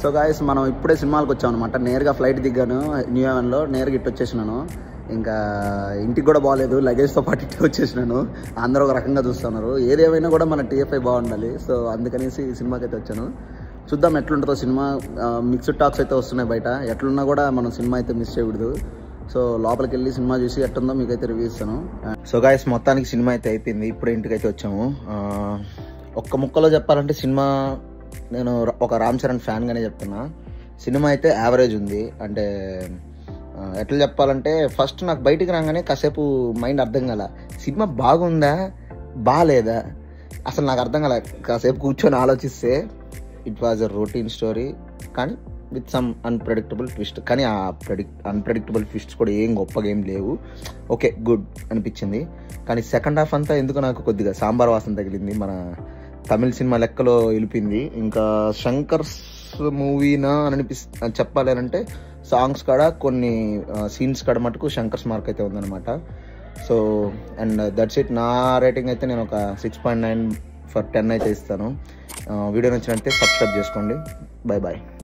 So guys మనం ఇప్పుడే సినిమాలకు వచ్చాం అనమాట. నేరుగా ఫ్లైట్ దిగ్గాను న్యూ హెవెన్లో, నేరుగా ఇటు వచ్చేసినాను. ఇంకా ఇంటికి కూడా బాగాలేదు, లగేజ్తో పాటు ఇటు వచ్చేసినాను. అందరూ ఒక రకంగా చూస్తున్నారు. ఏదేమైనా కూడా మన TFI బాగుండాలి. సో అందుకనేసి సినిమాకి అయితే వచ్చాను. చూద్దాం ఎట్లుంటుందో సినిమా. మిక్స్డ్ టాక్స్ అయితే వస్తున్నాయి బయట. ఎట్లున్నా కూడా మనం సినిమా అయితే మిస్ చేయకూడదు. సో లోపలికి వెళ్ళి సినిమా చూసి ఎట్టుందో మీకైతే రివ్యూ ఇస్తాను. సో గాయస్ మొత్తానికి సినిమా అయితే అయిపోయింది. ఇప్పుడే ఇంటికి అయితే వచ్చాము. ఒక్క ముక్కలో చెప్పాలంటే సినిమా, నేను ఒక రామ్ చరణ్ ఫ్యాన్గానే చెప్తున్నా. సినిమా అయితే యావరేజ్ ఉంది. అంటే ఎట్లా చెప్పాలంటే ఫస్ట్ నాకు బయటికి రాగానే కాసేపు మైండ్ అర్థం కాల, సినిమా బాగుందా బాగాలేదా అసలు నాకు అర్థం కాల. కాసేపు కూర్చొని ఆలోచిస్తే it was a routine story కానీ విత్ సమ్ అన్ప్రెడిక్టబుల్ ట్విస్ట్. కానీ ఆ అన్ప్రెడిక్టబుల్ ట్విస్ట్స్ కూడా ఏం గొప్పగా ఏం లేవు. ఓకే గుడ్ అనిపించింది. కానీ సెకండ్ హాఫ్ అంతా ఎందుకు నాకు కొద్దిగా సాంబార్ వాసన తగిలింది. మన తమిళ సినిమా లెక్కలో వెళ్ళిపోయింది. ఇంకా శంకర్స్ మూవీనా అని చెప్పాలి అంటే సాంగ్స్ కాడ కొన్ని సీన్స్ కాడ మటుకు శంకర్స్ మార్క్ అయితే ఉందన్నమాట. So and that's it. నా రేటింగ్ అయితే నేను ఒక 6.9/10 అయితే ఇస్తాను. వీడియో నచ్చినట్లయితే సబ్స్క్రైబ్ చేసుకోండి. Bye bye.